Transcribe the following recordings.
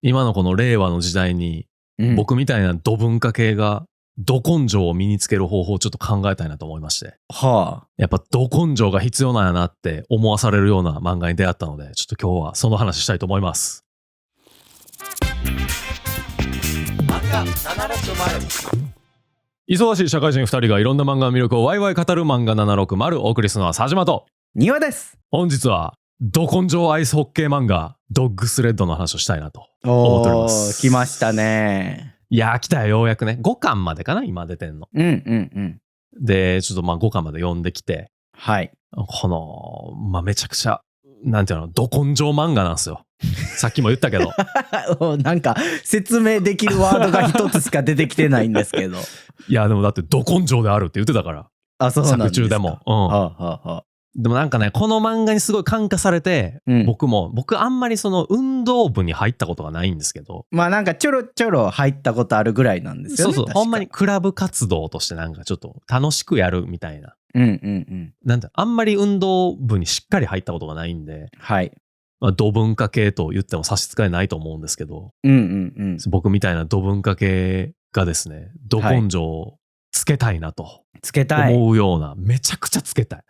今のこの令和の時代に、僕みたいなど文化系がど根性を身につける方法をちょっと考えたいなと思いまして。はあ。やっぱど根性が必要なんやなって思わされるような漫画に出会ったので、ちょっと今日はその話したいと思います。漫画760。忙しい社会人2人がいろんな漫画の魅力をワイワイ語る漫画760。お送りするのは佐島と庭です。本日はど根性アイスホッケー漫画ドッグスレッドの話をしたいなと思っております。来ましたね。いやー来たよ、ようやくね。5巻までかな今出てんの。でちょっとまあ5巻まで読んできて、はい、このまあめちゃくちゃなんていうのど根性漫画なんですよ。さっきも言ったけどなんか説明できるワードが一つしか出てきてないんですけどいやでもだってど根性であるって言ってたから。あ、そうなんですか。作中でも、でもなんかねこの漫画にすごい感化されて、僕あんまりその運動部に入ったことがないんですけど、まあなんかちょろちょろ入ったことあるぐらいなんですよね。そうほんまにクラブ活動としてなんかちょっと楽しくやるみたいな、なんてあんまり運動部にしっかり入ったことがないんで、はい、まあ、土文化系と言っても差し支えないと思うんですけど、僕みたいな土文化系がですねど根性をつけたいなと思うような、めちゃくちゃつけたい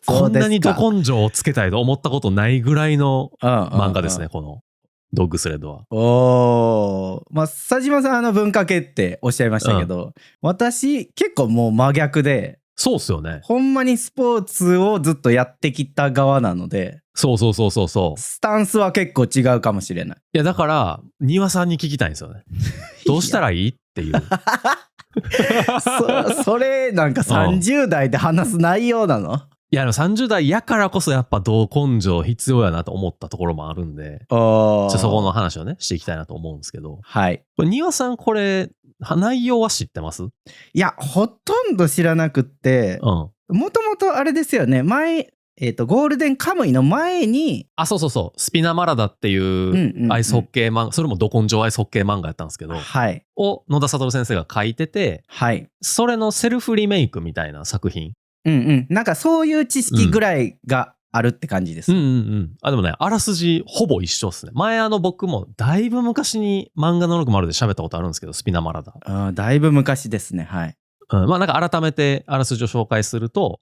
こんなにど根性をつけたいと思ったことないぐらいの漫画ですね、このドッグスレッドは。まあ佐島さん文化系っておっしゃいましたけど、私結構もう真逆で。そうっすよね。ほんまにスポーツをずっとやってきた側なので、そうスタンスは結構違うかもしれない。いやだから庭さんに聞きたいんですよねどうしたらいいっていうそれなんか30代で話す内容なの？いや30代やからこそやっぱど根性必要やなと思ったところもあるんで、そこの話をねしていきたいなと思うんですけど、はい。これ庭さんこれ内容は知ってます？いやほとんど知らなくって、もともとあれですよね、前ゴールデンカムイの前に、そうスピナマラダっていうアイスホッケー漫画、それもど根性アイスホッケー漫画やったんですけど、はい、を野田悟先生が書いてて、はい、それのセルフリメイクみたいな作品、なんかそういう知識ぐらいがあるって感じです。でもねあらすじほぼ一緒っすね。前僕もだいぶ昔に漫画の6丸で喋ったことあるんですけど、スピナマラダ、だいぶ昔ですね。はい、まあなんか改めてあらすじを紹介すると、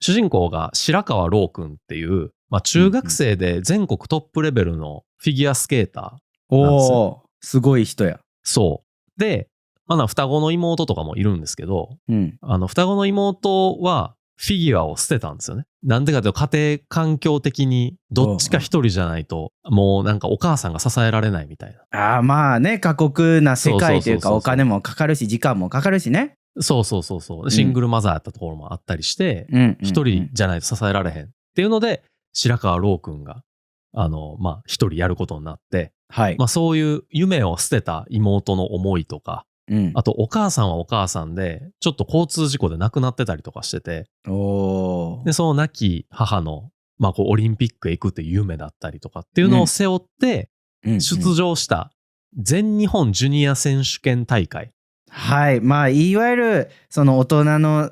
主人公が白川朗くんっていう、まあ、中学生で全国トップレベルのフィギュアスケーターなんですよ。すごい人や。そうで、まあ、双子の妹とかもいるんですけど、双子の妹はフィギュアを捨てたんですよね。なんでかというと家庭環境的にどっちか一人じゃないともうなんかお母さんが支えられないみたいな。まあね、過酷な世界というかお金もかかるし時間もかかるしね。そうシングルマザーやったところもあったりして、一人じゃないと支えられへんっていうので白川朗くんがまあ一人やることになって、まあそういう夢を捨てた妹の思いとか、あとお母さんはお母さんでちょっと交通事故で亡くなってたりとかしてて、でその亡き母の、まあ、こうオリンピックへ行くっていう夢だったりとかっていうのを背負って出場した全日本ジュニア選手権大会、はい、まあいわゆるその大人の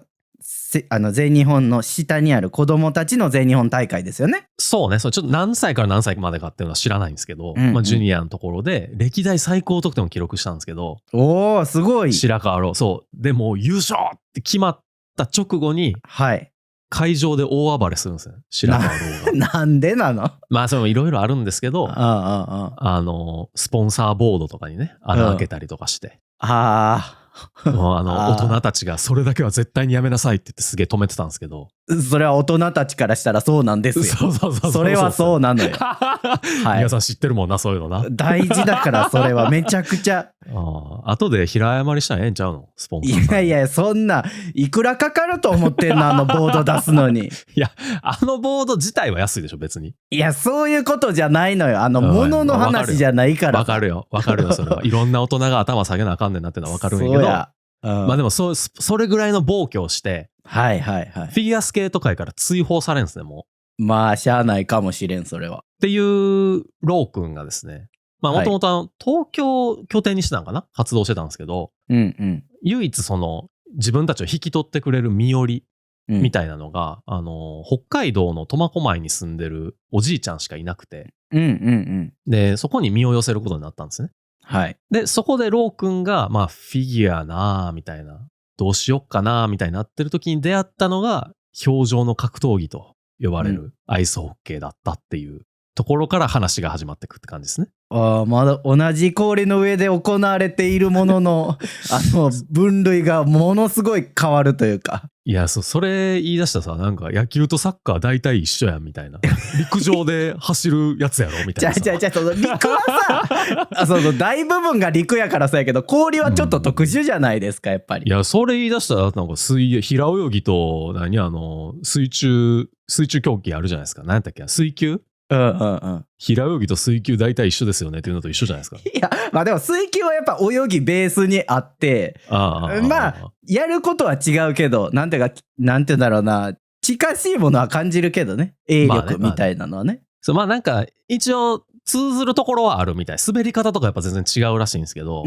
全日本の下にある子供たちの全日本大会ですよね。そうね、ちょっと何歳から何歳までかっていうのは知らないんですけど、まあ、ジュニアのところで歴代最高得点を記録したんですけど、おーすごい。白川朗、そうでもう優勝って決まった直後に、会場で大暴れするんですよ、白川朗が。なんでなの？まあそれいろいろあるんですけど、スポンサーボードとかにね穴開けたりとかして、大人たちがそれだけは絶対にやめなさいって言ってすげえ止めてたんですけど、それは大人たちからしたらそうなんですよ。それはそうなのよ。皆さん知ってるもんな、そういうのな。大事だからそれはめちゃくちゃ。後で平謝りしたらええんちゃうの、スポンサーさん。いやそんないくらかかると思ってんの、ボード出すのに。いやボード自体は安いでしょ別に。いやそういうことじゃないのよ、物の話じゃないから。わかるよそれは。いろんな大人が頭下げなあかんねんなってのはわかるんやけど、まあでもそれぐらいの暴挙をして、フィギュアスケート界から追放されるんですね、もう。まあしゃあないかもしれん、それは。っていうロー君がですね、まあもともと東京を拠点にしてたんかな、活動してたんですけど、唯一その自分たちを引き取ってくれる身寄りみたいなのが、北海道の苫小牧に住んでるおじいちゃんしかいなくて、で、そこに身を寄せることになったんですね。はい。で、そこでロー君が、まあ、フィギュアなぁ、みたいな、どうしよっかなぁ、みたいになってる時に出会ったのが、氷上の格闘技と呼ばれるアイスホッケーだったっていうところから話が始まっていくって感じですね。まだ同じ氷の上で行われているものの分類がものすごい変わるというか。いや、それ言い出したらさ、なんか野球とサッカー大体一緒やんみたいな。陸上で走るやつやろみたいな。じゃあその陸はさその大部分が陸やからそうやけど、氷はちょっと特殊じゃないですか、やっぱり。いや、それ言い出したらなんか平泳ぎと水中競技あるじゃないですか。何やったっけ、水球。平泳ぎと水球大体一緒ですよねっていうのと一緒じゃないですか。いや、まあでも水球はやっぱ泳ぎベースにあって、まあやることは違うけど、なんていうんだろうな、近しいものは感じるけどね、泳力みたいなのはね。まあなんか一応通ずるところはあるみたい。滑り方とかやっぱ全然違うらしいんですけど、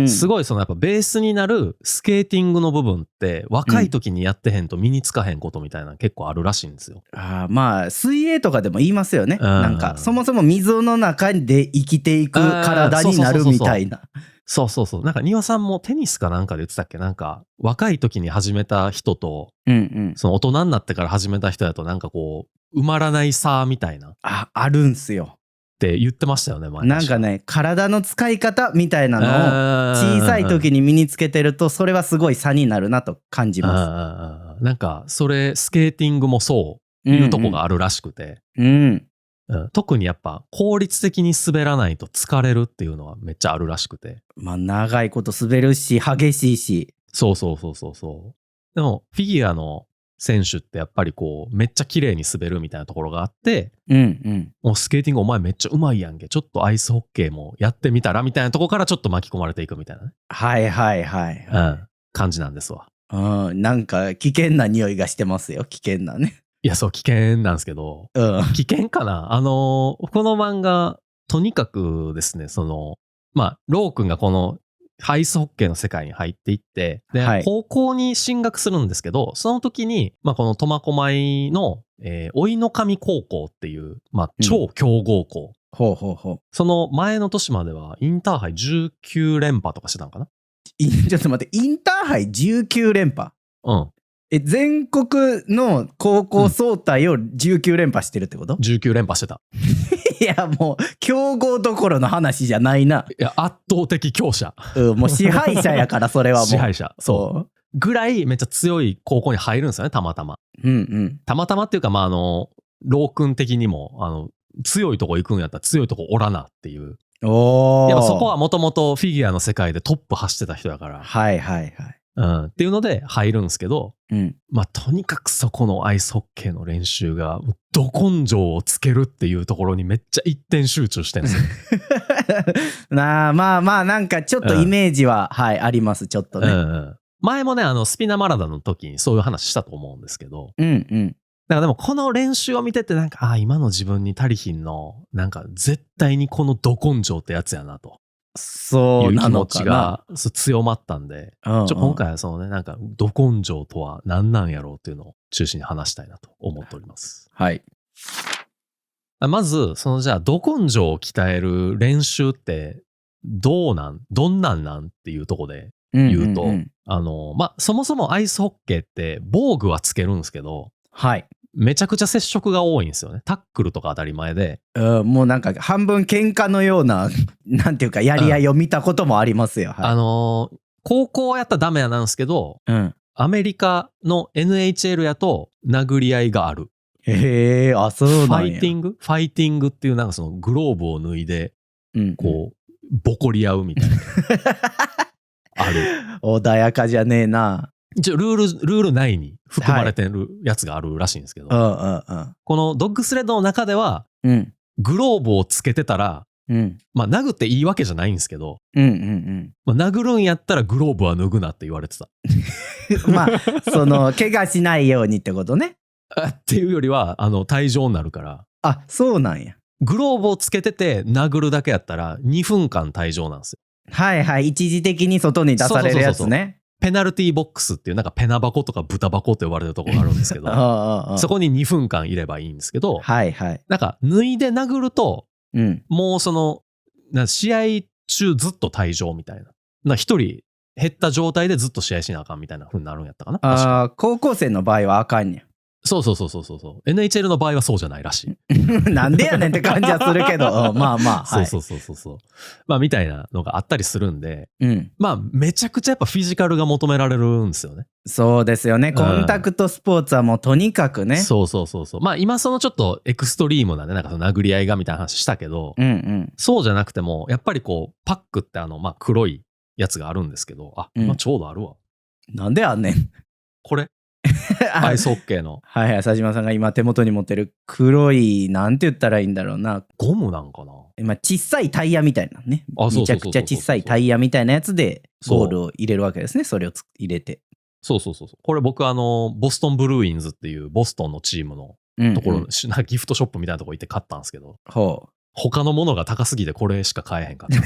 すごいそのやっぱベースになるスケーティングの部分って若い時にやってへんと身につかへんことみたいな結構あるらしいんですよ。まあ水泳とかでも言いますよね。なんかそもそも水の中で生きていく体になるみたいな。そう。なんか丹羽さんもテニスかなんかで言ってたっけ、なんか若い時に始めた人と、その大人になってから始めた人だとなんかこう埋まらない差みたいな。あるんすよ。って言ってましたよね、前。なんかね、体の使い方みたいなのを小さい時に身につけてると、それはすごい差になるなと感じます。なんかそれスケーティングもそういうとこがあるらしくて、特にやっぱ効率的に滑らないと疲れるっていうのはめっちゃあるらしくて。まあ長いこと滑るし激しいし。そう。でもフィギュアの選手ってやっぱりこうめっちゃ綺麗に滑るみたいなところがあって、もうスケーティングお前めっちゃうまいやんけ、ちょっとアイスホッケーもやってみたらみたいなところからちょっと巻き込まれていくみたいなね。感じなんですわ。なんか危険な匂いがしてますよ。危険なね。いや、そう、危険なんですけど、危険かな。この漫画とにかくですね、まあロー君がこのアイスホッケーの世界に入っていって、で、高校に進学するんですけど、その時に、まあ、この苫小牧の、甥の上高校っていう、まあ、超強豪校。その前の年まではインターハイ19連覇とかしてたのかな。ちょっと待って、インターハイ19連覇？全国の高校総体を19連覇してるってこと？19連覇してた。いや、もう強豪どころの話じゃないな。いや、圧倒的強者。もう支配者やからそれはもう。支配者。そう。ぐらいめっちゃ強い高校に入るんですよね、たまたま。たまたまっていうか、まあロー君的にも強いとこ行くんやったら強いとこおらなっていう。やっぱそこはもともとフィギュアの世界でトップ走ってた人だから。っていうので入るんですけど、まあとにかくそこのアイスホッケーの練習がど根性をつけるっていうところにめっちゃ一点集中してるんですよ。まあなんかちょっとイメージは、ありますちょっとね。前もねスピナマラダの時にそういう話したと思うんですけど、だからでもこの練習を見ててなんか今の自分に足りひんのなんか絶対にこのど根性ってやつやなと。そうなのかな。いう気持ちが強まったんで、今回はそのね、なんか、ど根性とは何なんやろうっていうのを中心に話したいなと思っております。まず、じゃあ、ど根性を鍛える練習って、どんなんなんっていうところで言うと、まあ、そもそもアイスホッケーって防具はつけるんですけど、めちゃくちゃ接触が多いんですよね。タックルとか当たり前で。もうなんか半分喧嘩のような、なんていうかやり合いを見たこともありますよ。高校やったらダメやなんですけど、アメリカの NHL やと殴り合いがある。そうなんや。ファイティングっていうなんかそのグローブを脱いで、こう、ボコり合うみたいな。ある。穏やかじゃねえな。一応ルール内に含まれてるやつがあるらしいんですけど、このドッグスレッドの中では、グローブをつけてたら、まあ殴っていいわけじゃないんですけど、まあ、殴るんやったらグローブは脱ぐなって言われてた。まあ怪我しないようにってことね。っていうよりは退場になるから。そうなんや。グローブをつけてて殴るだけやったら2分間退場なんですよ。一時的に外に出されるやつね。ペナルティーボックスっていうなんかペナ箱とか豚箱と呼ばれるところがあるんですけど、そこに2分間いればいいんですけど、はいはい。なんか脱いで殴ると、もうその、試合中ずっと退場みたいな。一人減った状態でずっと試合しなあかんみたいな風になるんやったかな。ああ、高校生の場合はあかんねん。そう。NHL の場合はそうじゃないらしい。なんでやねんって感じはするけど、まあまあ。はい、そう。まあみたいなのがあったりするんで、まあめちゃくちゃやっぱフィジカルが求められるんですよね。そうですよね。コンタクトスポーツはもうとにかくね。そう。まあ今そのちょっとエクストリームなね、なんかその殴り合いがみたいな話したけど、そうじゃなくても、やっぱりこう、パックってまあ黒いやつがあるんですけど、今ちょうどあるわ。なんであんねん。これアイスホッケーの。はい、佐島さんが今手元に持ってる黒い、なんて言ったらいいんだろうな。ゴムなんかな。今小さいタイヤみたいなね。めちゃくちゃ小さいタイヤみたいなやつでゴールを入れるわけですね。それを入れて。そう。これ僕ボストンブルーインズっていうボストンのチームのところ、なんかギフトショップみたいなところ行って買ったんですけど、他のものが高すぎてこれしか買えへんかった。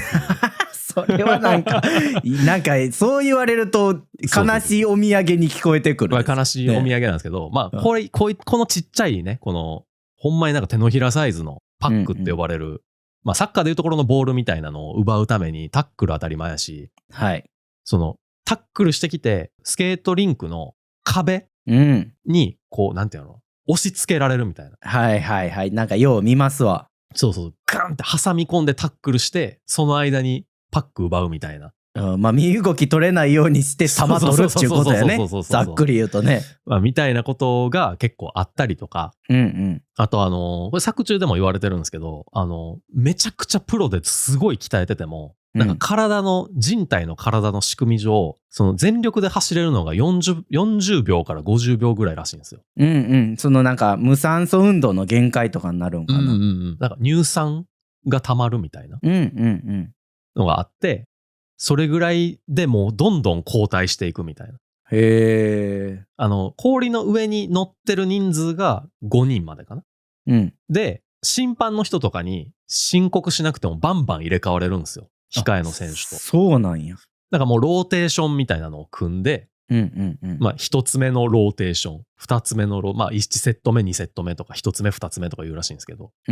それはなんかそう言われると悲しいお土産に聞こえてくる。悲しいお土産なんですけど、まあこのちっちゃいね、このほんまになんか手のひらサイズのパックって呼ばれる、まあサッカーでいうところのボールみたいなのを奪うためにタックル当たり前やし、そのタックルしてきてスケートリンクの壁にこうなんていうの、押し付けられるみたいな。はい。なんかよう見ますわ。そう。ガンって挟み込んでタックルして、その間にパック奪うみたいな。まあ身動き取れないようにして球取るっていうことやね。ざっくり言うとね。まあみたいなことが結構あったりとか。あとこれ作中でも言われてるんですけど、めちゃくちゃプロですごい鍛えてても、なんか人体の体の仕組み上、その全力で走れるのが40秒から50秒ぐらいらしいんですよ。そのなんか無酸素運動の限界とかになるんかな。なんか乳酸が溜まるみたいなのがあって、それぐらいでもうどんどん後退していくみたいな。へー。氷の上に乗ってる人数が5人までかな。で、審判の人とかに申告しなくてもバンバン入れ替われるんですよ。控えの選手と。そうなんや。だからもうローテーションみたいなのを組んで、まあ一つ目のローテーション、二つ目のまあ1セット目、2セット目とか一つ目、二つ目とか言うらしいんですけど。っ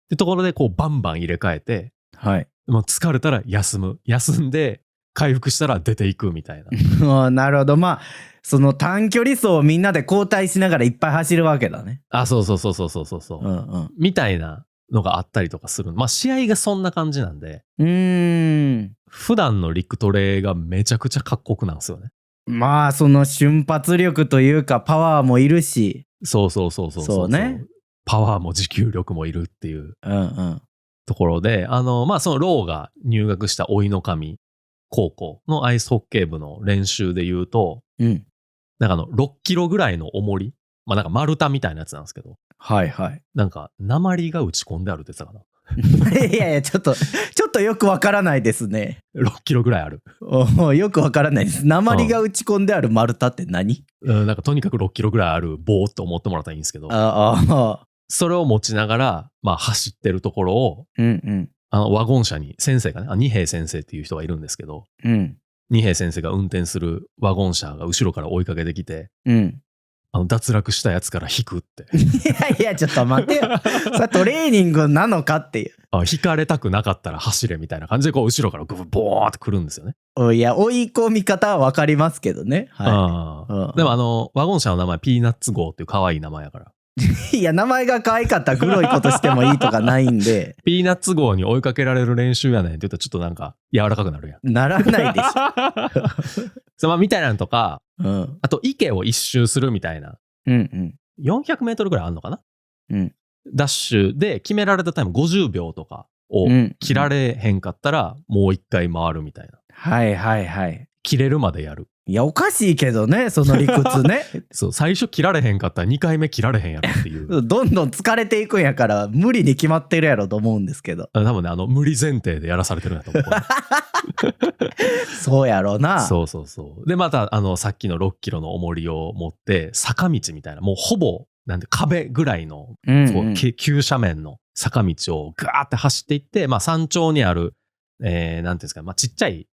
てところでこうバンバン入れ替えて、もう疲れたら休んで回復したら出ていくみたいな。なるほど。まあその短距離走をみんなで交代しながらいっぱい走るわけだね。そう。みたいなのがあったりとかする。まあ試合がそんな感じなんで。普段の陸トレがめちゃくちゃ過酷なんですよね。まあその瞬発力というかパワーもいるし。そうね。パワーも持久力もいるっていうところで、まあそのローが入学した甥の神高校のアイスホッケー部の練習で言うと、なんか6キロぐらいの重り、まあなんか丸太みたいなやつなんですけど、なんか鉛が打ち込んであるって言ってたかな。いやちょっとよくわからないですね。6キロぐらいある。よくわからないです。鉛が打ち込んである丸太って何？なんかとにかく6キロぐらいある棒って思ってもらったらいいんですけど、それを持ちながら、まあ走ってるところを、ワゴン車に先生がね、二平先生っていう人がいるんですけど、二平先生が運転するワゴン車が後ろから追いかけてきて、脱落したやつから引くって。いやちょっと待ってよ。それトレーニングなのかっていう。引かれたくなかったら走れみたいな感じでこう後ろからボーってくるんですよね。いや追い込み方は分かりますけどね。でもワゴン車の名前ピーナッツ号っていう可愛い名前やから。いや名前が可愛かったら黒いことしてもいいとかないんで。ピーナッツ号に追いかけられる練習やねんって言ったらちょっとなんか柔らかくなるやん。ならないでしょ。みたいなのとか、あと池を一周するみたいな。400メートルぐらいあんのかな、ダッシュで決められたタイム50秒とかを切られへんかったらもう一回回るみたいな。切れるまでやる。いやおかしいけどねその理屈ね。そう最初切られへんかったら2回目切られへんやろっていう。どんどん疲れていくんやから無理に決まってるやろと思うんですけど。多分ね無理前提でやらされてるんやと思う。そうやろうな。でまたさっきの6キロの重りを持って坂道みたいなもうほぼなんで壁ぐらいの、急斜面の坂道をガーって走っていって、まあ山頂にあるなんていうんですか、まあちっちゃい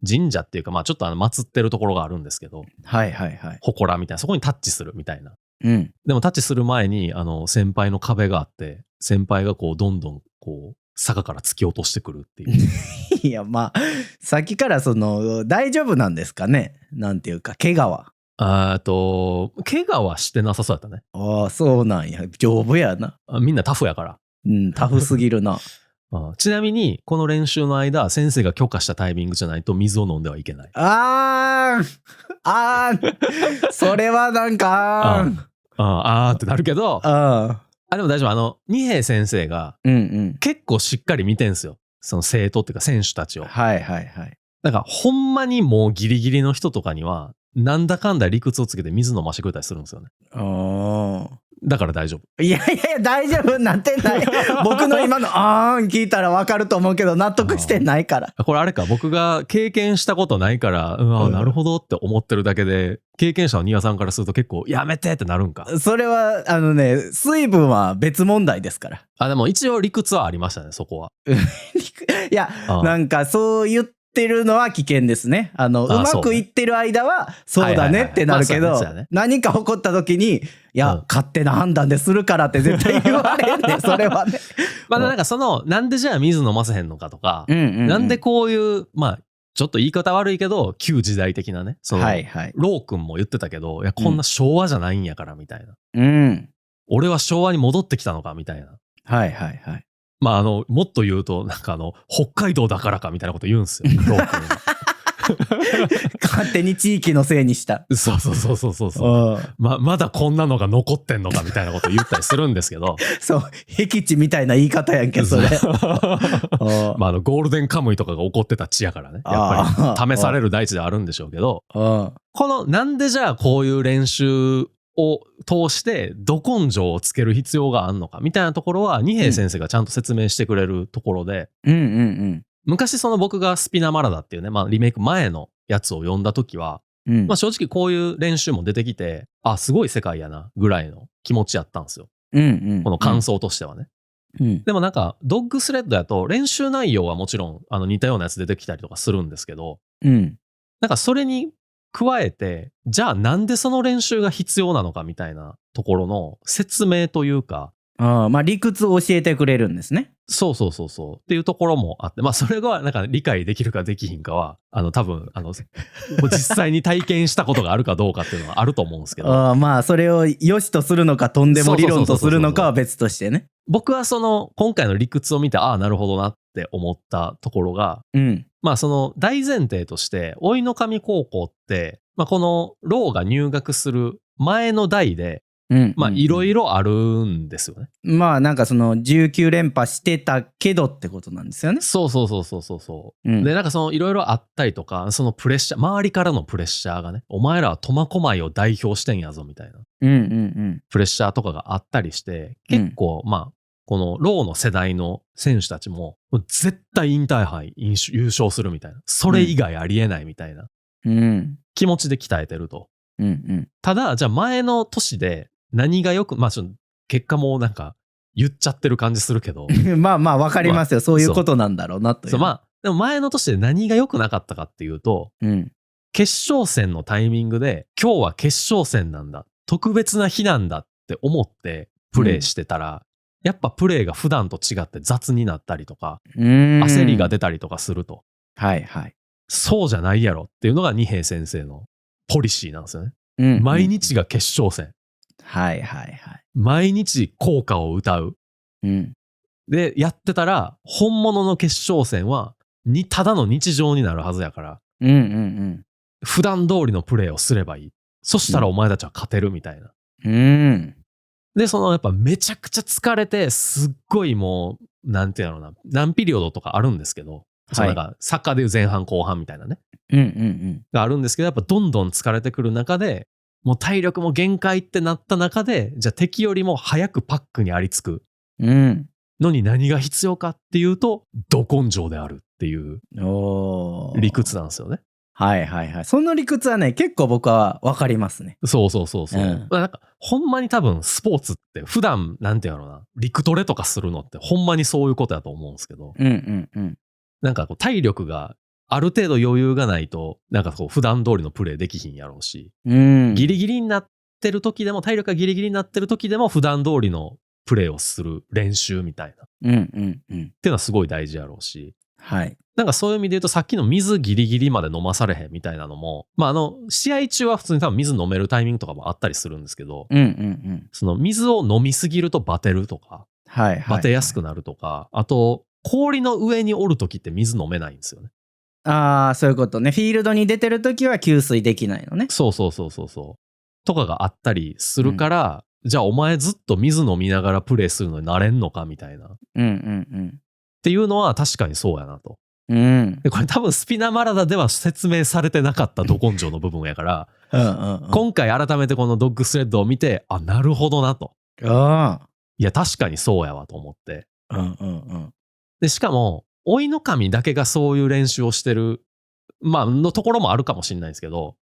神社っていうか、まあちょっと祀ってるところがあるんですけど、はいはいはい。祠みたいな、そこにタッチするみたいな。うん。でもタッチする前に、先輩の壁があって、先輩がこう、どんどんこう、坂から突き落としてくるっていう。いや、まあ、さっきから大丈夫なんですかね？なんていうか、怪我は。怪我はしてなさそうやったね。ああ、そうなんや。丈夫やな。みんなタフやから。うん、タフすぎるな。ちなみに、この練習の間、先生が許可したタイミングじゃないと水を飲んではいけない。それはなんかってなるけど、でも大丈夫。二平先生が、結構しっかり見てんすよ。その生徒っていうか選手たちを。はいはいはい。だから、ほんまにもうギリギリの人とかには、なんだかんだ理屈をつけて水飲ましてくれたりするんですよね。だから大丈夫。いや大丈夫なってない。僕の今の聞いたら分かると思うけど納得してないから。これあれか、僕が経験したことないから、なるほどって思ってるだけで、経験者の庭さんからすると結構やめてってなるんか。それは水分は別問題ですから。でも一応理屈はありましたね、そこは。いや、なんかそう言ってるのは危険ですね。うまくいってる間はそうだねってなるけど、何か起こった時に、いや、勝手な判断でするからって絶対言われんね。それはね。なんかなんでじゃあ水飲ませへんのかとか、なんでこういう、ちょっと言い方悪いけど、旧時代的なね、ロー君も言ってたけど、いや、こんな昭和じゃないんやから、みたいな。俺は昭和に戻ってきたのか、みたいな。はいはいはい。もっと言うと、なんか北海道だからかみたいなこと言うんすよ、ロー君は。勝手に地域のせいにした。そう。まだこんなのが残ってんのかみたいなこと言ったりするんですけど。そう、僻地みたいな言い方やんけ、それ。ゴールデンカムイとかが起こってた地やからね。やっぱり試される大地ではあるんでしょうけど、なんでじゃあこういう練習を通してど根性をつける必要があるのかみたいなところは二平先生がちゃんと説明してくれるところで、昔僕がスピナマラダっていうね、リメイク前のやつを読んだ時は、正直こういう練習も出てきて、すごい世界やなぐらいの気持ちやったんですよ。この感想としてはね。でもなんかドッグスレッドやと練習内容はもちろん似たようなやつ出てきたりとかするんですけど、なんかそれに加えて、じゃあなんでその練習が必要なのかみたいなところの説明というか、理屈を教えてくれるんですね。そうっていうところもあって、それがなんか理解できるかできひんかは、多分実際に体験したことがあるかどうかっていうのはあると思うんですけど。それを良しとするのかとんでも理論とするのかは別としてね。僕は今回の理屈を見て、なるほどなって思ったところが、大前提として、甥の神高校って、このローが入学する前の代で、いろいろあるんですよね。なんか19連覇してたけどってことなんですよね。そう。で、なんかいろいろあったりとか、そのプレッシャー、周りからのプレッシャーがね、お前らは苫小牧を代表してんやぞみたいな、プレッシャーとかがあったりして、結構このローの世代の選手たちも、絶対インターハイ優勝するみたいな、それ以外ありえないみたいな、気持ちで鍛えてると。ただ、じゃあ前の年で、何がよく、結果もなんか言っちゃってる感じするけど。わかりますよ。そういうことなんだろうなという。でも前の年で何が良くなかったかっていうと、決勝戦のタイミングで、今日は決勝戦なんだ。特別な日なんだって思ってプレーしてたら、やっぱプレーが普段と違って雑になったりとか、焦りが出たりとかすると。そうじゃないやろっていうのが二平先生のポリシーなんですよね。毎日が決勝戦。毎日校歌を歌う。で、やってたら、本物の決勝戦は、ただの日常になるはずやから、普段通りのプレーをすればいい。そしたらお前たちは勝てるみたいな。で、やっぱめちゃくちゃ疲れて、すっごいもう、なんていうのな、何ピリオドとかあるんですけど、なんかサッカーでいう前半後半みたいなね。があるんですけど、やっぱどんどん疲れてくる中で、もう体力も限界ってなった中で、じゃあ敵よりも早くパックにありつくのに何が必要かっていうと、ど根性であるっていう理屈なんですよね。その理屈はね、結構僕は分かりますね。そう。なんかほんまに多分スポーツって普段なんていうのな、陸トレとかするのってほんまにそういうことだと思うんですけど、なんか体力がある程度余裕がないと、なんかこう普段通りのプレーできひんやろうし、ギリギリになってる時でも、体力がギリギリになってる時でも普段通りのプレーをする練習みたいな。っていうのはすごい大事やろうし。はい。なんかそういう意味で言うと、さっきの水ギリギリまで飲まされへんみたいなのも、試合中は普通に多分水飲めるタイミングとかもあったりするんですけど、その水を飲みすぎるとバテるとか、バテやすくなるとか、あと、氷の上におるときって水飲めないんですよね。ああ、そういうことね。フィールドに出てるときは給水できないのね。そう。とかがあったりするから、じゃあお前ずっと水飲みながらプレイするのになれんのかみたいな。っていうのは確かにそうやなと。でこれ多分スピナマラダでは説明されてなかったど根性の部分やから、今回改めてこのドッグスレッドを見て、あ、なるほどなと。いや確かにそうやわと思って。でしかも老いの神だけがそういう練習をしてるのところもあるかもしれないですけど、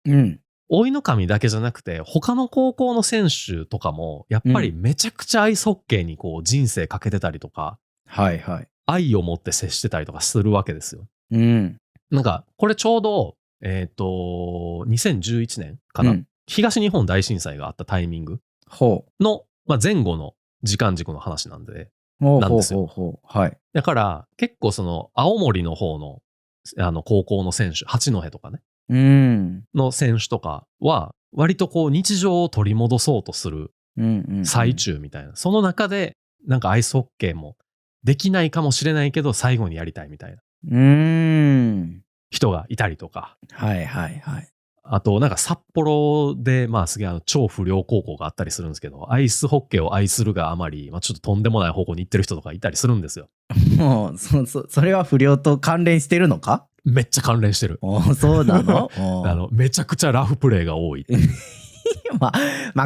老いの神だけじゃなくて他の高校の選手とかもやっぱりめちゃくちゃアイスホッケーにこう人生かけてたりとか、愛を持って接してたりとかするわけですよ。なんかこれちょうど2011年かな、東日本大震災があったタイミングの、前後の時間軸の話なんですよ。だから結構その青森の方の高校の選手、八戸とかね、の選手とかは割とこう日常を取り戻そうとする最中みたいな、その中でなんかアイスホッケーもできないかもしれないけど最後にやりたいみたいな人がいたりとか、あとなんか札幌ですげえ超不良高校があったりするんですけど、アイスホッケーを愛するがあまり、ちょっととんでもない方向に行ってる人とかいたりするんですよ。もうそれは不良と関連してるのか？めっちゃ関連してる。そうなの？めちゃくちゃラフプレーが多い。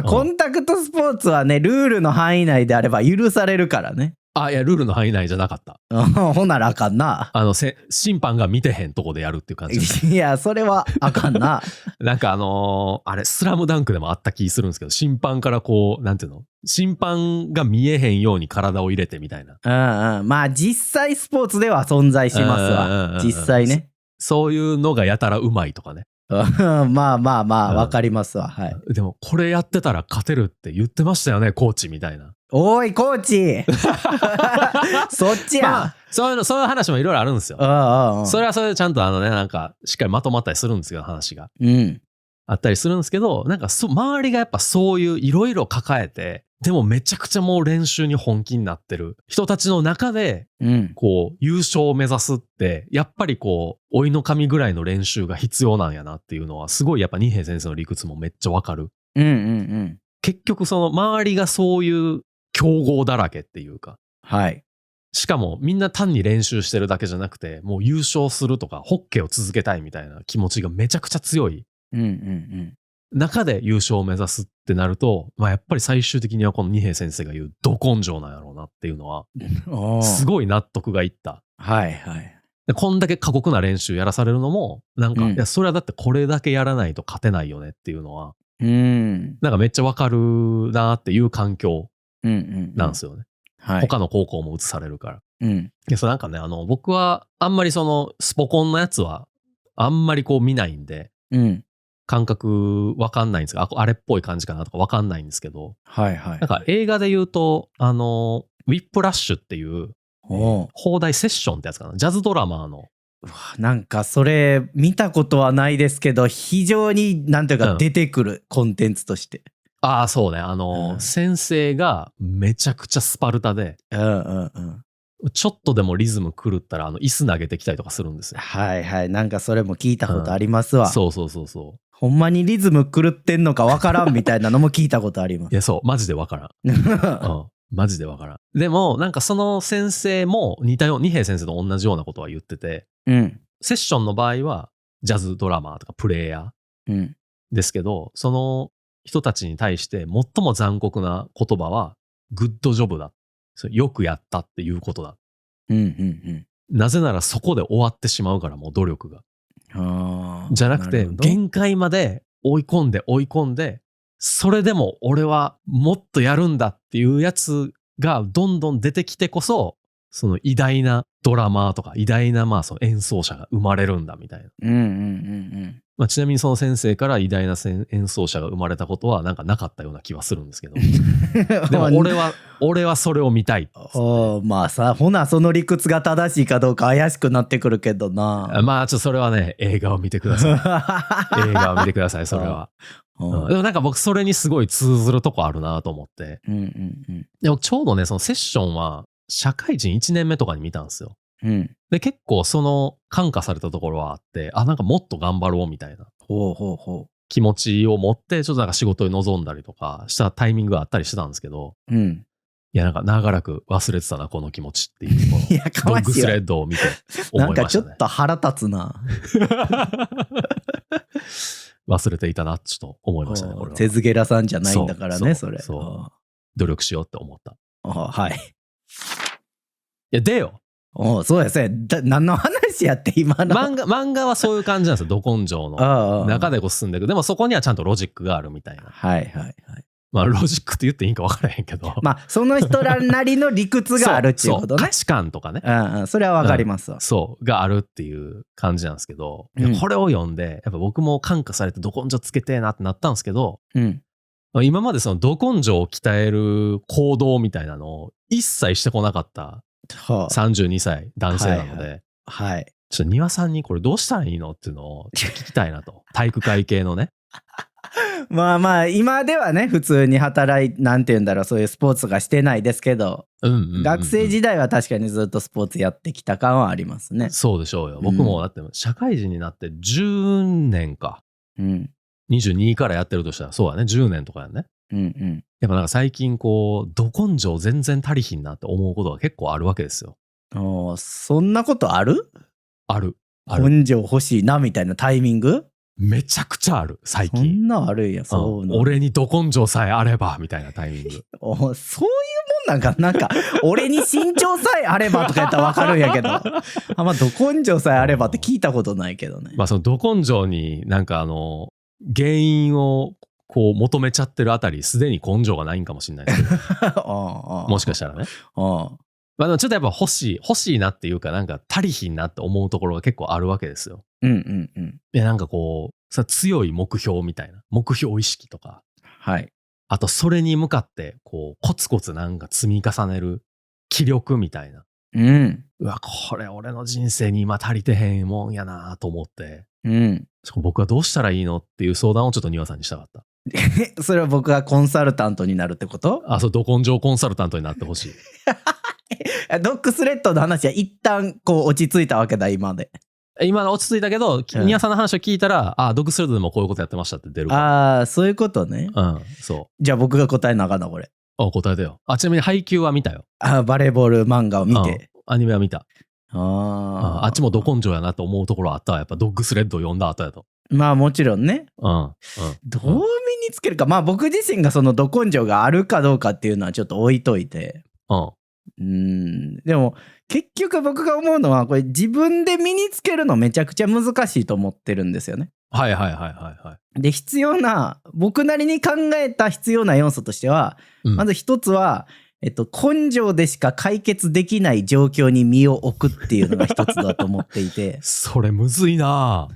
コンタクトスポーツはね、ルールの範囲内であれば許されるからね。いやルールの範囲内じゃなかった。ほならあかんな。審判が見てへんとこでやるっていう感じ。いやそれはあかんな。なんかあれスラムダンクでもあった気するんですけど、審判からこうなんていうの、審判が見えへんように体を入れてみたいな。実際スポーツでは存在しますわ。実際ね。そういうのがやたらうまいとかね。わかりますわ。でもこれやってたら勝てるって言ってましたよね、コーチみたいな。おいコーチそっちや、そういう話もいろいろあるんですよ。それはそれでちゃんとなんかしっかりまとまったりするんですけど、話が、あったりするんですけど、なんか周りがやっぱそういういろいろ抱えて、でもめちゃくちゃもう練習に本気になってる人たちの中で、こう優勝を目指すってやっぱりこう老いの神ぐらいの練習が必要なんやなっていうのはすごいやっぱ二瓶先生の理屈もめっちゃわかる。結局その周りがそういう強豪だらけっていうか、しかもみんな単に練習してるだけじゃなくて、もう優勝するとかホッケーを続けたいみたいな気持ちがめちゃくちゃ強い中で優勝を目指すってなると、やっぱり最終的にはこの二瓶先生が言うど根性なんやろうなっていうのはすごい納得がいった。でこんだけ過酷な練習やらされるのもなんか、いやそれはだってこれだけやらないと勝てないよねっていうのはなんかめっちゃわかるなっていう環境なんですよね。他の高校も移されるから。でなんかね、僕はあんまりそのスポコンのやつはあんまりこう見ないんで、感覚わかんないんですが、あれっぽい感じかなとかわかんないんですけど、なんか映画で言うとウィップラッシュっていう放題セッションってやつかな、ジャズドラマーの。なんかそれ見たことはないですけど、非常になんていうか出てくるコンテンツとして。そうね、先生がめちゃくちゃスパルタで、ちょっとでもリズム狂ったら椅子投げてきたりとかするんですよ。なんかそれも聞いたことありますわ。そうほんまにリズム狂ってんのかわからんみたいなのも聞いたことあります。いやマジでわからん。マジでわからん。でもなんかその先生も二瓶先生と同じようなことは言ってて、セッションの場合はジャズドラマーとかプレイヤーですけど、その人たちに対して最も残酷な言葉はグッドジョブだ、よくやったっていうことだ。なぜならそこで終わってしまうから、もう努力がじゃなくて限界まで追い込んでそれでも俺はもっとやるんだっていうやつがどんどん出てきてこそ、その偉大なドラマーとか偉大なその演奏者が生まれるんだみたいな。ちなみにその先生から偉大な演奏者が生まれたことはなんかなかったような気はするんですけどでも俺はそれを見たいまあさ、ほなその理屈が正しいかどうか怪しくなってくるけどな。まあちょっとそれはね、映画を見てください映画を見てください、それはでもなんか僕それにすごい通ずるとこあるなと思って、でもちょうどね、そのセッションは社会人1年目とかに見たんですよ。で結構その感化されたところはあって、なんかもっと頑張ろうみたいな気持ちを持ってちょっとなんか仕事に臨んだりとかしたタイミングがあったりしてたんですけど、いやなんか長らく忘れてたなこの気持ちっていうこのドッグスレッドを見て思いましたね。なんかちょっと腹立つな忘れていたなちょっと思いましたね。これは手付けらさんじゃないんだからね。それ努力しようって思った。はい。いやでよ、そうですね。何の話やって今の漫画はそういう感じなんですよ。ど根性の中でこう進んでいく。でもそこにはちゃんとロジックがあるみたいな。まあロジックって言っていいんか分からへんけど、まあその人らなりの理屈があるっていうことね。価値観とかね、それは分かりますわ、そうがあるっていう感じなんですけど、これを読んでやっぱ僕も感化されてど根性つけてえなってなったんですけど、今までそのど根性を鍛える行動みたいなのを一切してこなかった32歳男性なので、ちょっと庭さんにこれどうしたらいいのっていうのをちょっと聞きたいなと体育会系のねまあ今ではね普通になんて言うんだろう、そういうスポーツがしてないですけど、学生時代は確かにずっとスポーツやってきた感はありますね。そうでしょうよ。僕もだって社会人になって10年か、22からやってるとしたらそうだね、10年とかやね。やっぱなんか最近こうど根性全然足りひんなって思うことが結構あるわけですよ。そんなことある？ある。根性欲しいなみたいなタイミング？めちゃくちゃある最近。そんなあるんや。俺にど根性さえあればみたいなタイミング。そういうもんなんか俺に身長さえあればとかやったら分かるんやけどまあど根性さえあればって聞いたことないけどね。まあそのど根性になんか原因をこう求めちゃってるあたりすでに根性がないんかもしれないですけどもしかしたらね。まあでもちょっとやっぱ欲しいなっていうか、なんか足りひんなって思うところが結構あるわけですよ。でなんかこう強い目標みたいな目標意識とか、あとそれに向かってこうコツコツなんか積み重ねる気力みたいな、うわこれ俺の人生に今足りてへんもんやなと思って、僕はどうしたらいいのっていう相談をちょっと庭さんにしたかった。それは僕がコンサルタントになるってこと？そう、ど根性コンサルタントになってほしいドッグスレッドの話は一旦こう落ち着いたわけだ今で。今の落ち着いたけど、庭さんの話を聞いたら、ドッグスレッドでもこういうことやってましたって出るから。そういうことね。そう。じゃあ僕が答えなあかんなこれ。答えてよ。ちなみに配給は見たよ。バレーボール漫画を見て。アニメは見た。あっちもど根性やなと思うところあったわ。やっぱドッグスレッドを読んだ後やと。まあもちろんね。どう身につけるか。まあ僕自身がそのど根性があるかどうかっていうのはちょっと置いといて。でも結局僕が思うのはこれ自分で身につけるのめちゃくちゃ難しいと思ってるんですよね。で必要な僕なりに考えた必要な要素としては、まず一つは根性でしか解決できない状況に身を置くっていうのが一つだと思っていてそれむずいな。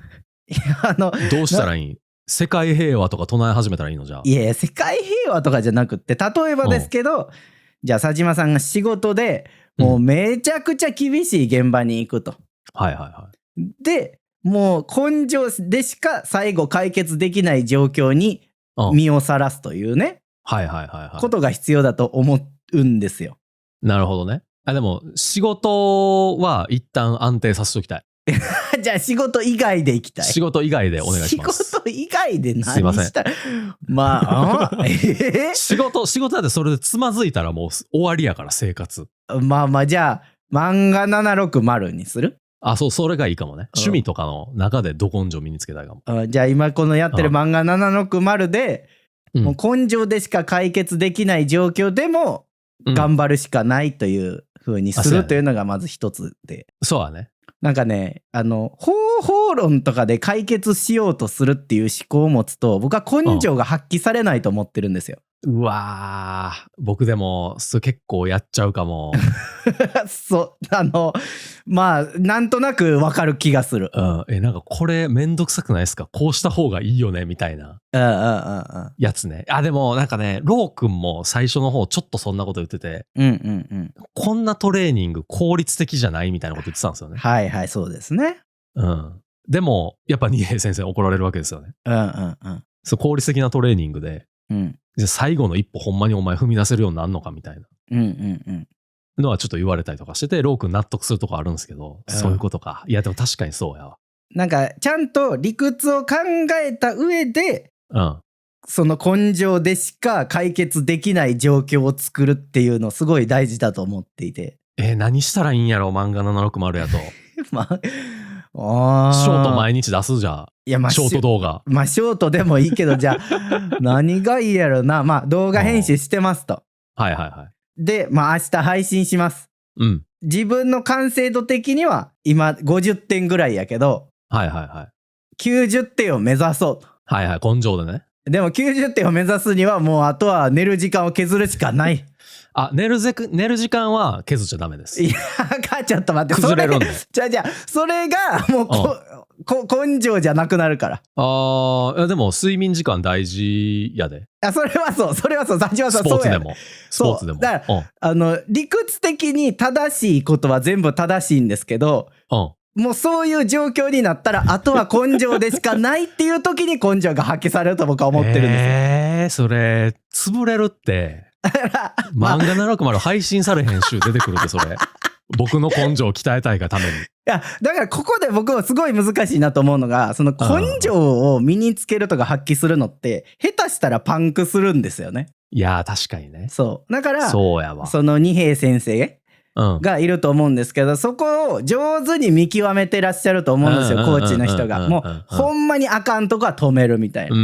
どうしたらいい？世界平和とか唱え始めたらいいの？じゃあ。いや世界平和とかじゃなくって、例えばですけど、じゃあ佐島さんが仕事でもうめちゃくちゃ厳しい現場に行くと。でもう根性でしか最後解決できない状況に身をさらすというね、ことが必要だと思うんですよ。なるほどね。でも仕事は一旦安定させておきたいじゃあ仕事以外で行きたい。仕事以外でお願いします。仕事以外で何したら？すいません。まあ、仕事だってそれでつまずいたらもう終わりやから生活。まあじゃあ漫画760にする？それがいいかもね。趣味とかの中でど根性身につけたいかも。じゃあ今このやってる漫画760で、もう根性でしか解決できない状況でも頑張るしかないという風にするというのがまず一つで。そうだね。なんかね、方法論とかで解決しようとするっていう思考を持つと、僕は根性が発揮されないと思ってるんですよ。うわー、僕でも結構やっちゃうかも。まあなんとなくわかる気がする。なんかこれめんどくさくないですか？こうした方がいいよねみたいなやつね。でもなんかね、ロー君も最初の方ちょっとそんなこと言ってて、こんなトレーニング効率的じゃないみたいなこと言ってたんですよね。はいはい、そうですね。でもやっぱ二平先生怒られるわけですよね。そう効率的なトレーニングで、じゃ最後の一歩ほんまにお前踏み出せるようになるのかみたいなのはちょっと言われたりとかしてて、ロー君納得するとこあるんですけど、そういうことか。いやでも確かにそうやわ。なんかちゃんと理屈を考えた上で、その根性でしか解決できない状況を作るっていうのすごい大事だと思っていて。何したらいいんやろ漫画760やと。まあショート毎日出すじゃん。ショート動画。まあショートでもいいけど、じゃあ何がいいやろな。まあ動画編集してますと。はいはいはい。で、まあ明日配信します。自分の完成度的には今50点ぐらいやけど、90点を目指そうと。根性でね。でも90点を目指すにはもうあとは寝る時間を削るしかない。寝る時間は削っちゃダメです。いや、ちょっと待って。崩れるんで。じゃあ、それがもう根性じゃなくなるから。でも睡眠時間大事やで。それはそう。ザチはそう。スポーツでも。スポーツでも。だから、理屈的に正しいことは全部正しいんですけど、もうそういう状況になったら、あとは根性でしかないっていう時に根性が発揮されると僕は思ってるんですよ。それ、潰れるって。漫画760配信されへん週出てくるってそれ。僕の根性を鍛えたいがために。いや、だからここで僕はすごい難しいなと思うのが、その根性を身につけるとか発揮するのって、下手したらパンクするんですよね。いや、確かにね。そう。だから、そうやわ。その二平先生がいると思うんですけど、そこを上手に見極めてらっしゃると思うんですよ、コーチの人が。もう、ほんまにあかんとこは止めるみたいな。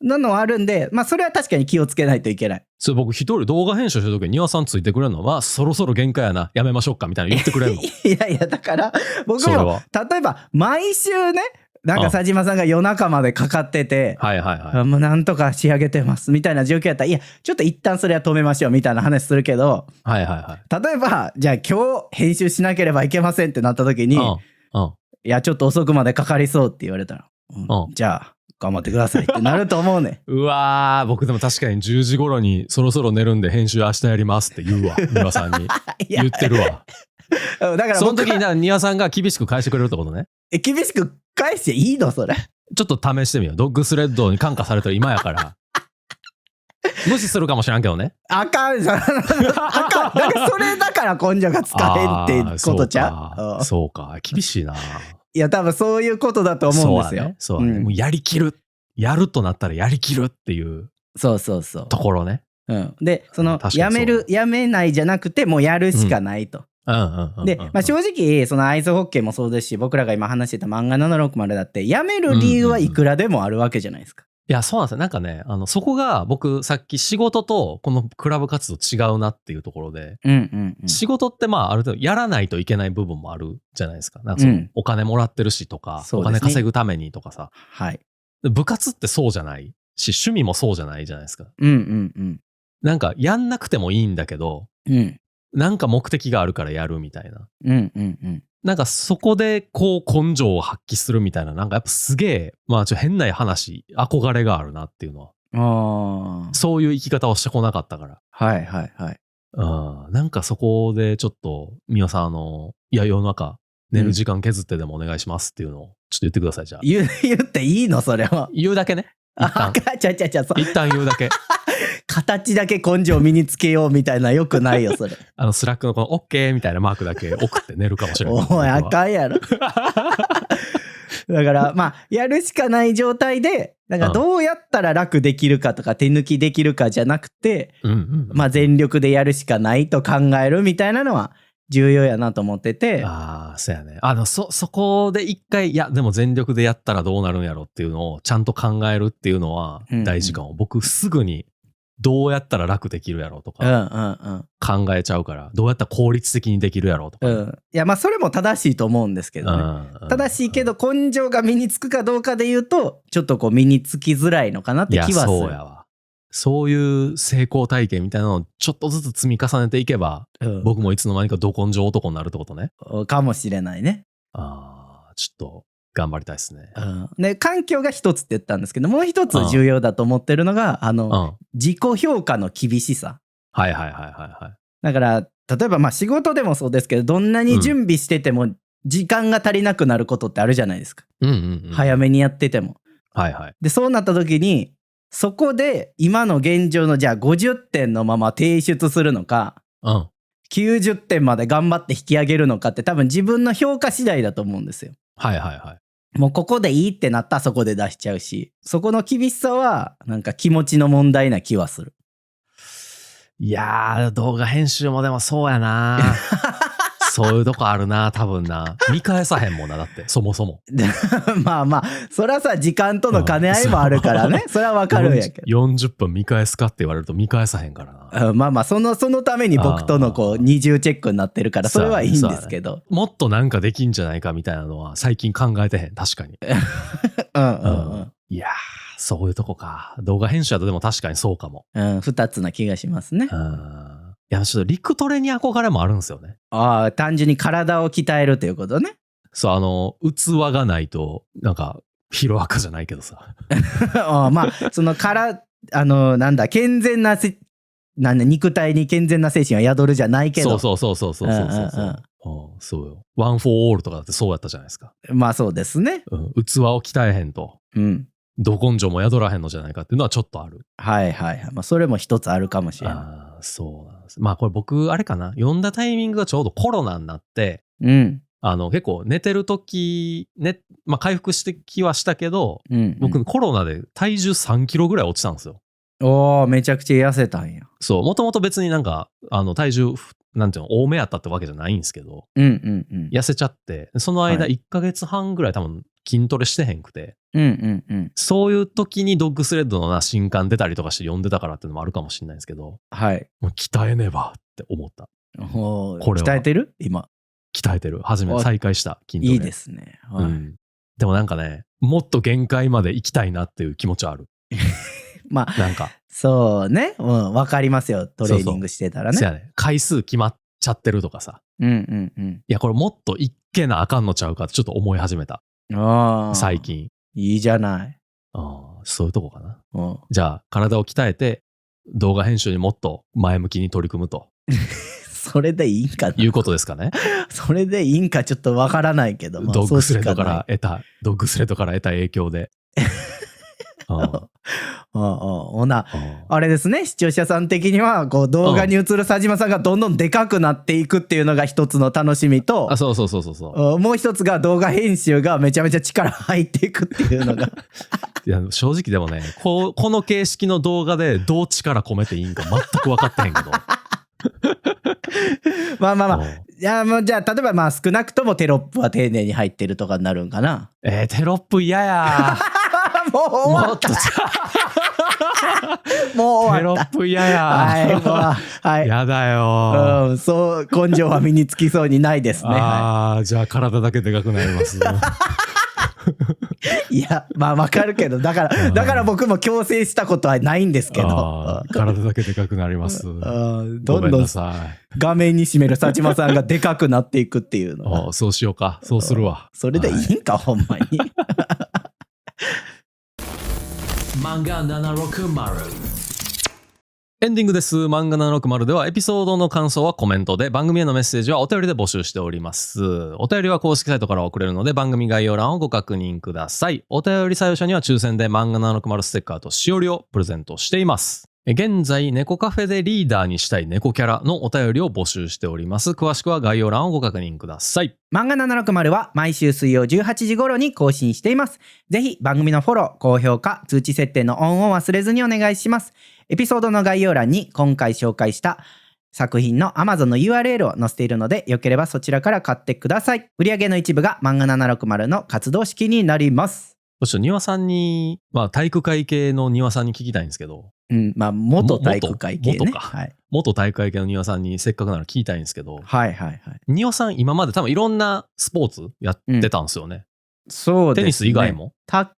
なのはあるんで、まあそれは確かに気をつけないといけない。僕一人動画編集してる時に庭さんついてくれるのはそろそろ限界やな、やめましょうかみたいな言ってくれるの。いやだから僕も例えば毎週ね、なんか佐島さんが夜中までかかってて、もうなんとか仕上げてますみたいな状況やったら、いやちょっと一旦それは止めましょうみたいな話するけど、例えばじゃあ今日編集しなければいけませんってなった時に、いやちょっと遅くまでかかりそうって言われたら、じゃあ頑張ってくださいってなると思うね。うわー、僕でも確かに10時頃にそろそろ寝るんで編集明日やりますって言うわ、庭さんに。言ってるわ。だからその時に庭さんが厳しく返してくれるってことね。厳しく返していいのそれ。ちょっと試してみよう。ドッグスレッドに感化されてる今やから。無視するかもしらんけどね。あかん。だからそれだから根性が使えんってことちゃう。そうか。厳しいな。いや多分そういうことだと思うんですよ。そうね。もうやりきる。やるとなったらやりきるっていう。ところね。で、そのやめないじゃなくてもうやるしかないと。で、まあ正直そのアイスホッケーもそうですし、僕らが今話してた漫画760だってやめる理由はいくらでもあるわけじゃないですか。いや、そうなんですよ。なんかね、そこが僕さっき仕事とこのクラブ活動違うなっていうところで、仕事ってまあある程度やらないといけない部分もあるじゃないですか。なんかそのお金もらってるしとか、お金稼ぐためにとかさ。部活ってそうじゃないし、趣味もそうじゃないじゃないですか。なんかやんなくてもいいんだけど、なんか目的があるからやるみたいな。なんかそこでこう根性を発揮するみたいな、なんかやっぱすげえ、まあ変な話、憧れがあるなっていうのは。そういう生き方をしてこなかったから。なんかそこでちょっと、宮さんいや世の中、寝る時間削ってでもお願いしますっていうのをちょっと言ってください、じゃあ。言っていいのそれは。言うだけね。一旦言うだけ。形だけ根性身につけようみたいなよくないよそれ。スラックのこの OK みたいなマークだけ送って寝るかもしれない。おいあかんやろ。だからまあやるしかない状態で、なんかどうやったら楽できるかとか手抜きできるかじゃなくて、まあ全力でやるしかないと考えるみたいなのは重要やなと思ってて。そうやね。そこで一回、いや、でも全力でやったらどうなるんやろっていうのをちゃんと考えるっていうのは大事かも。僕すぐにどうやったら楽できるやろうとか考えちゃうから、どうやったら効率的にできるやろうとか。いや、まあそれも正しいと思うんですけどね。正しいけど根性が身につくかどうかで言うと、ちょっとこう身につきづらいのかなって気はする。いや、そうやわ。そういう成功体験みたいなのをちょっとずつ積み重ねていけば、僕もいつの間にかど根性男になるってことね。かもしれないね。ちょっと頑張りたいですね。で、環境が一つって言ったんですけど、もう一つ重要だと思ってるのが、自己評価の厳しさ。はいはいはいはいはい。だから、例えば仕事でもそうですけど、どんなに準備してても時間が足りなくなることってあるじゃないですか。早めにやってても。はいはい。で、そうなった時に、そこで今の現状のじゃあ50点のまま提出するのか、90点まで頑張って引き上げるのかって多分自分の評価次第だと思うんですよ。はいはいはい。もうここでいいってなったらそこで出しちゃうし、そこの厳しさはなんか気持ちの問題な気はする。いやー、動画編集もでもそうやなそういうとこあるな、多分な。見返さへんもんな、だって、そもそも。まあまあ、それはさ、時間との兼ね合いもあるからね。それはわかるんやけど。40分見返すかって言われると見返さへんからな。まあまあ、そのために僕との二重チェックになってるから、それはいいんですけど。もっとなんかできんじゃないかみたいなのは最近考えてへん、確かに。いやー、そういうとこか。動画編集だとでも確かにそうかも。二つな気がしますね。いや、ちょっと陸トレに憧れもあるんですよね。単純に体を鍛えるということね。そう、器がないと、なんか、ヒロアカじゃないけどさ。まあ、そのなんだ、健全な肉体に健全な精神は宿るじゃないけど。そう。そうよ。ワン・フォー・オールとかだってそうやったじゃないですか。まあそうですね。器を鍛えへんと。ど根性も宿らへんのじゃないかっていうのはちょっとある。はいはい。まあそれも一つあるかもしれない。そうなんです。まあこれ僕、あれかな。読んだタイミングがちょうどコロナになって、結構寝てる時、まあ回復してきはしたけど、僕コロナで体重3キロぐらい落ちたんですよ。めちゃくちゃ痩せたんや。そう、もともと別になんか、体重、なんていうの、多めやったってわけじゃないんですけど、痩せちゃって、その間1ヶ月半ぐらい多分筋トレしてへんくて、そういう時にドッグスレッドの新刊出たりとかして読んでたからっていうのもあるかもしれないですけど、もう鍛えねばって思った。これは鍛えてる今。鍛えてる。再開した筋トレ。いいですね。でもなんかね、もっと限界まで行きたいなっていう気持ちはある。まあ、なんかそうね、わかりますよ、トレーニングしてたらね。そうやね、回数決まっちゃってるとかさ。いや、これもっといっけなあかんのちゃうかってちょっと思い始めた。最近。いいじゃない。そういうとこかな。じゃあ、体を鍛えて、動画編集にもっと前向きに取り組むと。それでいいんかな。いうことですかね。それでいいんかちょっとわからないけど、ドッグスレッドから得た影響で。あれですね、視聴者さん的にはこう動画に映る佐島さんがどんどんでかくなっていくっていうのが一つの楽しみと、そうもう一つが動画編集がめちゃめちゃ力入っていくっていうのがいや正直でもね、この形式の動画でどう力込めていいんか全く分かってへんけどまあいやもうじゃあ例えば少なくともテロップは丁寧に入ってるとかになるんかな。テロップ嫌やもう終わったもう終わった。テロップ嫌や。やだよ。そう根性は身につきそうにないですね。じゃあ体だけでかくなります。いやまあわかるけど、だから僕も強制したことはないんですけど、体だけでかくなります。どんどん画面に占める佐島さんがでかくなっていくっていうの。そうしようか。そうするわ。それでいいんか、ほんまに。漫画760エンディングです。漫画760ではエピソードの感想はコメントで、番組へのメッセージはお便りで募集しております。お便りは公式サイトから送れるので番組概要欄をご確認ください。お便り採用者には抽選で漫画760ステッカーとしおりをプレゼントしています。現在、猫カフェでリーダーにしたい猫キャラのお便りを募集しております。詳しくは概要欄をご確認ください。漫画760は毎週水曜18時頃に更新しています。ぜひ番組のフォロー、高評価、通知設定のオンを忘れずにお願いします。エピソードの概要欄に今回紹介した作品の Amazon の URL を載せているので、よければそちらから買ってください。売上の一部が漫画760の活動資金になります。庭さんに、体育会系の庭さんに聞きたいんですけど、元体育会系ね。元体育会系の庭さんにせっかくなら聞きたいんですけど、庭さん今まで多分いろんなスポーツやってたんですよね。そうですね。テニス以外も。卓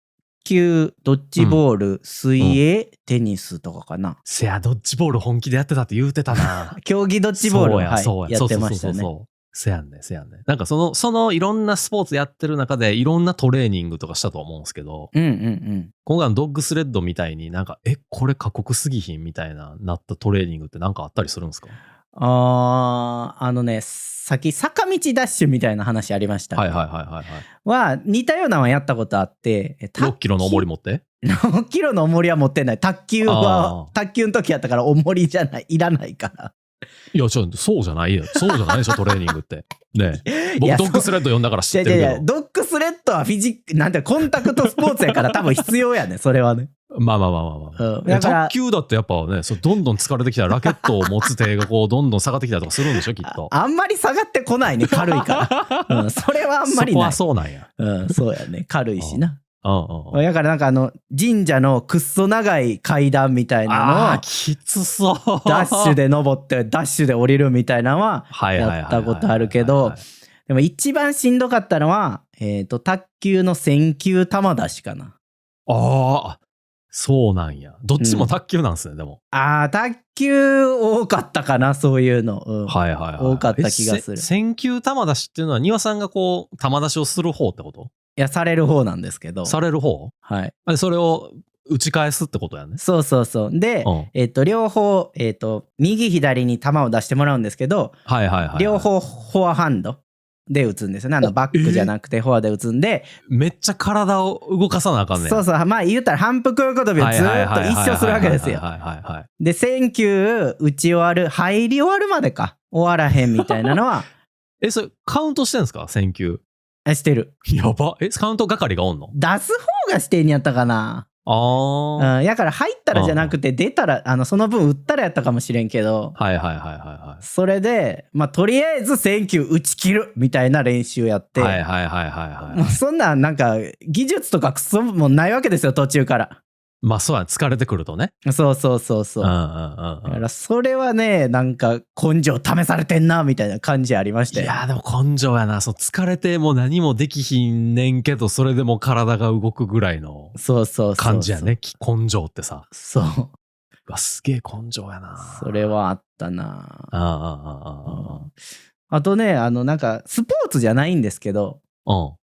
球、ドッジボール、水泳、テニスとかかな。せや、ドッジボール本気でやってたって言うてたな。競技ドッジボールを、はい、そうややってましたね。そう。せやんね。なんかそのいろんなスポーツやってる中でいろんなトレーニングとかしたと思うんですけど、今回のドッグスレッドみたいになんか、これ過酷すぎひんみたいなったトレーニングってなんかあったりするんですか？さっき坂道ダッシュみたいな話ありました。はい。似たようなのはやったことあって、6キロの重り持って6キロの重りは持ってない。卓球の時やったから重りじゃない、いらないから。いや、そうじゃないよ。そうじゃないでしょ、トレーニングって。ねえ。僕、ドッグスレッド読んだから知ってるけど。ドッグスレッドはなんてコンタクトスポーツやから多分必要やね、それはね。まあ。だから卓球だってやっぱね、どんどん疲れてきたらラケットを持つ手がこうどんどん下がってきたりとかするんでしょ、きっと。あんまり下がってこないね、軽いから。それはあんまりない。そこはそうなんや。そうやね、軽いしな。だからなんか神社のくっそ長い階段みたいなのをきつそうダッシュで登ってダッシュで降りるみたいなのはやったことあるけど、でも一番しんどかったのは卓球の1000球球出しかな。そうなんや。どっちも卓球なんですね、でも。卓球多かったかな、そういうの。多かった気がする。1000球球出しっていうのは庭さんがこう球出しをする方ってこと？いや、される方なんですけど。される方？はい。それを打ち返すってことやね。そう。で、両方、右左に球を出してもらうんですけど、両方フォアハンドで打つんですよね。バックじゃなくてフォアで打つんで。めっちゃ体を動かさなあかんねん。そう。まあ言ったら反復横跳びをずーっと一生するわけですよ。で、1000球打ち終わる、入り終わるまでか。終わらへんみたいなのは。それカウントしてんですか ?1000 球。してる。やば。カウント係がおんの？出す方がしてんやったかな。やから入ったらじゃなくて出たらその分打ったらやったかもしれんけど。それでとりあえず1000球打ち切るみたいな練習やって。そんななんか技術とかクソもないわけですよ、途中から。そうや、疲れてくるとね。そう。だからそれはね、なんか根性試されてんなみたいな感じありましたよ。いやでも根性やな。疲れてもう何もできひんねんけど、それでも体が動くぐらいの感じやね。根性ってさ。そう。すげえ根性やな。それはあったな。あとね、なんかスポーツじゃないんですけど、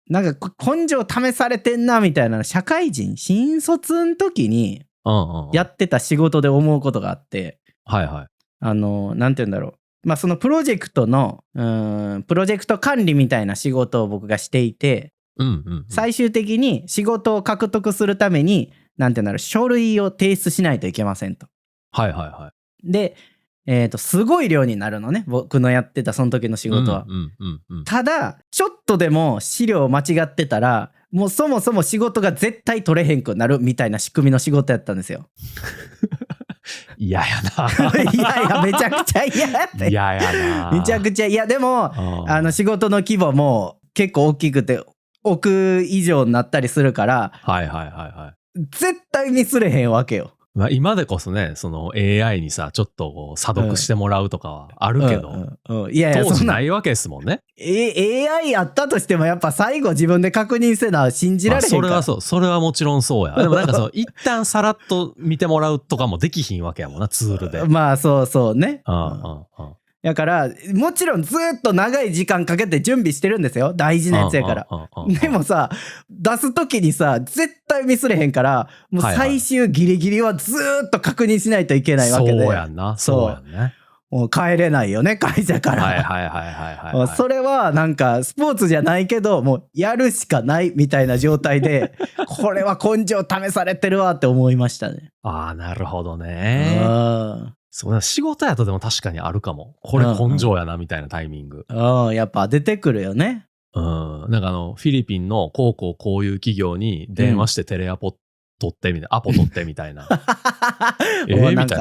なんか根性試されてんなみたいな、社会人新卒の時にやってた仕事で思うことがあって、なんて言うんだろう、そのプロジェクトのプロジェクト管理みたいな仕事を僕がしていて、最終的に仕事を獲得するためになんて言うんだろう、書類を提出しないといけませんと。ですごい量になるのね、僕のやってたその時の仕事は。ただちょっとでも資料間違ってたらもうそもそも仕事が絶対取れへんくなるみたいな仕組みの仕事やったんですよ。嫌やな。いやめちゃくちゃ嫌やって。嫌やな。めちゃくちゃ嫌。でも仕事の規模も結構大きくて億以上になったりするから、絶対ミスれへんわけよ。今でこそね、その AI にさ、ちょっとこう査読してもらうとかはあるけど、いや当時ないわけですもんね。AI やったとしてもやっぱ最後自分で確認せな信じられへんから。それはもちろんそうや。でもなんか一旦さらっと見てもらうとかもできひんわけやもんな、ツールで。そうね。だからもちろんずっと長い時間かけて準備してるんですよ、大事なやつやから。でもさ、出す時にさ絶対ミスれへんから、もう最終ギリギリはずっと確認しないといけないわけで。そうやんな。そうやんね。もう帰れないよね、会社から。それはなんかスポーツじゃないけどもうやるしかないみたいな状態でこれは根性試されてるわって思いましたね。なるほどね。そう仕事やとでも確かにあるかも。これ根性やなみたいなタイミング。やっぱ出てくるよね。なんかフィリピンのこういう企業に電話してテレアポ取ってみたいな、アポ取ってみたいな。みたいなね。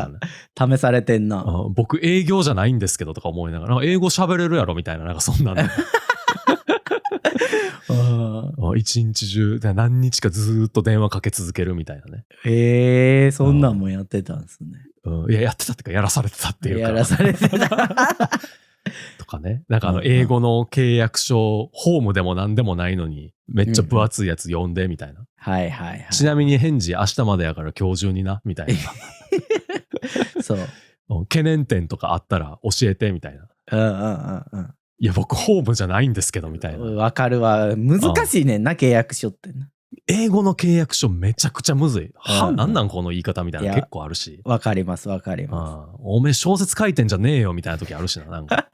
試されてんな。僕営業じゃないんですけどとか思いながら、英語喋れるやろみたいな、なんかそんなの。一日中何日かずっと電話かけ続けるみたいなね。そんなんもやってたんですね。いや、やってたっていうかやらされてたっていうか。やらされてた。とかね。なんか英語の契約書、ホームでも何でもないのに、めっちゃ分厚いやつ読んで、みたいな。はいはいはい。ちなみに返事明日までやから今日中にな、みたいな。そう。懸念点とかあったら教えて、みたいな。いや、僕、ホームじゃないんですけど、みたいな。わかるわ。難しいねんな、契約書ってな。英語の契約書めちゃくちゃむずい。なんなんこの言い方みたいな結構あるし。わかりますわかります。おめえ小説書いてんじゃねえよみたいな時あるしな。なんか。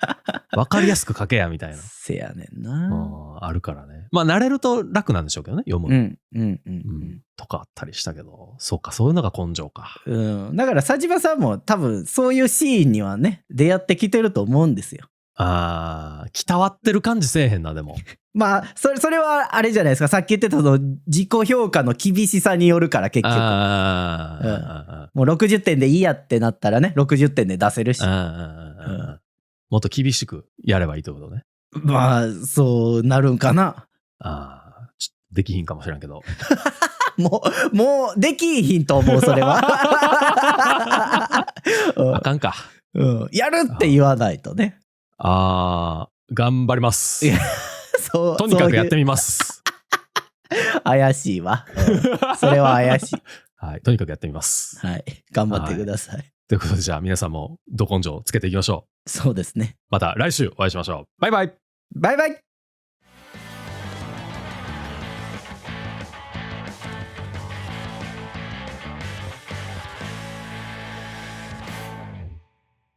わかりやすく書けやみたいな。せやねんな。あるからね。まあ慣れると楽なんでしょうけどね、読む。とかあったりしたけど。そうか、そういうのが根性か。だから佐島さんも多分そういうシーンにはね、出会ってきてると思うんですよ。きたわってる感じせえへんな、でも。まあ、それはあれじゃないですか。さっき言ってたその自己評価の厳しさによるから結局。もう60点でいいやってなったらね、60点で出せるし。もっと厳しくやればいいってことね。まあ、そうなるんかな。ちょっとできひんかもしれんけど。もうできひんと思う、それは。あかんか。やるって言わないとね。頑張ります。とにかくやってみます。怪しいわ。それは怪しい。はい。とにかくやってみます。はい。頑張ってください。ということで、じゃあ皆さんもど根性つけていきましょう。そうですね。また来週お会いしましょう。バイバイ。バイバイ。